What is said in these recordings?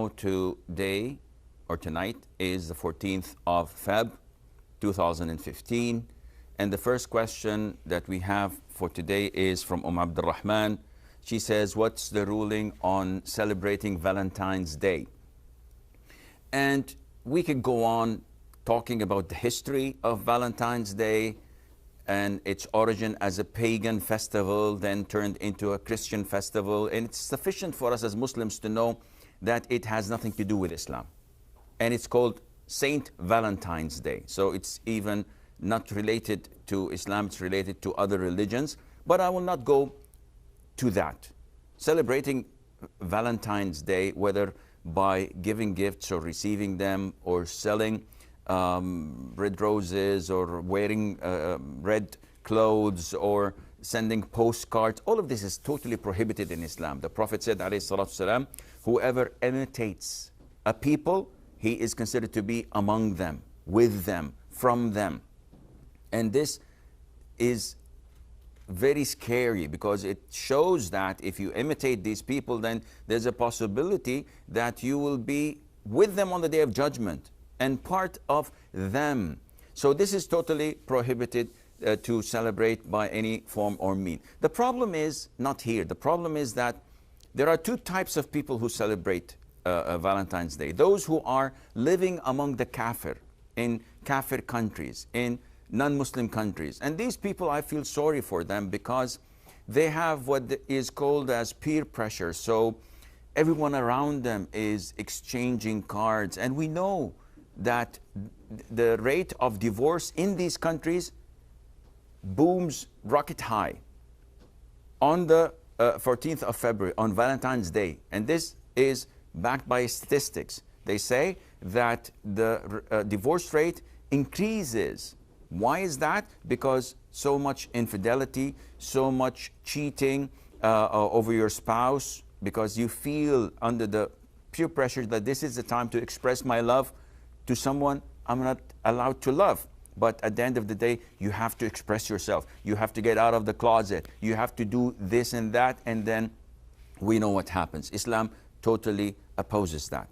Today or tonight is the 14th of Feb 2015, and the first question that we have for today is from Abdul Rahman. She says, what's the ruling on celebrating Valentine's Day? And we could go on talking about the history of Valentine's Day and its origin as a pagan festival, then turned into a Christian festival. And it's sufficient for us as Muslims to know that it has nothing to do with Islam. And it's called Saint Valentine's Day. So it's even not related to Islam, it's related to other religions. But I will not go to that. Celebrating Valentine's Day, whether by giving gifts or receiving them, or selling red roses, or wearing red clothes, or sending postcards, all of this is totally prohibited in Islam. The Prophet said, alayhi salatu salam, whoever imitates a people, he is considered to be among them, with them, from them. And this is very scary, because it shows that if you imitate these people, then there's a possibility that you will be with them on the Day of Judgment and part of them. So this is totally prohibited to celebrate by any form or mean. The problem is not here. The problem is that there are two types of people who celebrate Valentine's Day. Those who are living among the kafir, in kafir countries, in non-Muslim countries. And these people, I feel sorry for them, because they have what is called as peer pressure. So everyone around them is exchanging cards. And we know that the rate of divorce in these countries booms rocket high on the 14th of February, on Valentine's Day. And this is backed by statistics. They say that the divorce rate increases. Why is that? Because so much infidelity, so much cheating over your spouse, because you feel under the peer pressure that this is the time to express my love to someone I'm not allowed to love. But at the end of the day, you have to express yourself. You have to get out of the closet. You have to do this and that, and then we know what happens. Islam totally opposes that.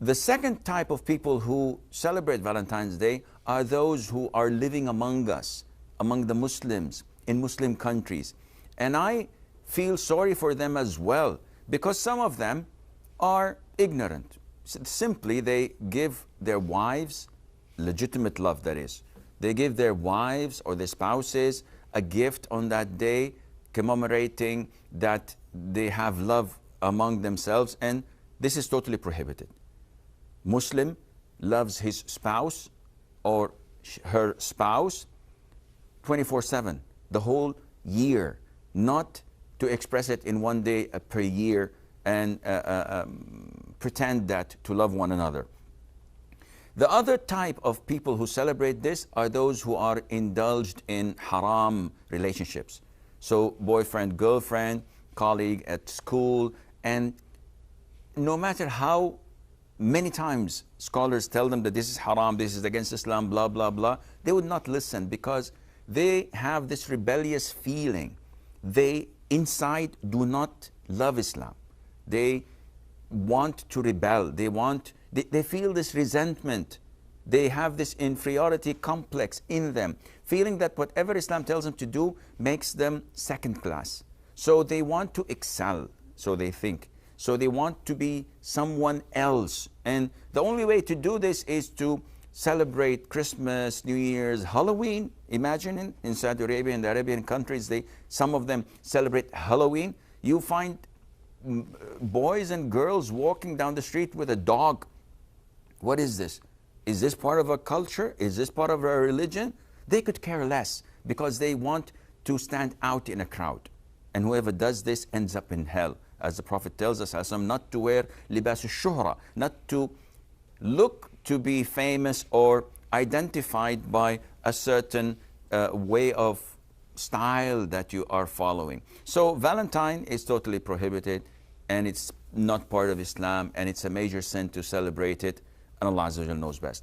The second type of people who celebrate Valentine's Day are those who are living among us, among the Muslims, in Muslim countries. And I feel sorry for them as well, because some of them are ignorant. Simply, they give their wives, legitimate love that is, they give their wives or their spouses a gift on that day, commemorating that they have love among themselves, and this is totally prohibited. Muslim loves his spouse or her spouse 24/7, the whole year, not to express it in one day per year and pretend that to love one another. The other type of people who celebrate this are those who are indulged in haram relationships. So boyfriend, girlfriend, colleague at school, and no matter how many times scholars tell them that this is haram, this is against Islam, blah, blah, blah, they would not listen, because they have this rebellious feeling. They inside do not love Islam. They want to rebel. They feel this resentment. They have this inferiority complex in them, feeling that whatever Islam tells them to do makes them second class. So they want to excel, so they think. So they want to be someone else. And the only way to do this is to celebrate Christmas, New Year's, Halloween. Imagine in Saudi Arabia and the Arabian countries, some of them celebrate Halloween. You find boys and girls walking down the street with a dog. What is this? Is this part of a culture? Is this part of a religion? They could care less, because they want to stand out in a crowd. And whoever does this ends up in hell. As the Prophet tells us, not to wear libas al-shuhra, not to look to be famous or identified by a certain way of style that you are following. So Valentine is totally prohibited, and it's not part of Islam, and it's a major sin to celebrate it, and Allah Azza wa Jalla knows best.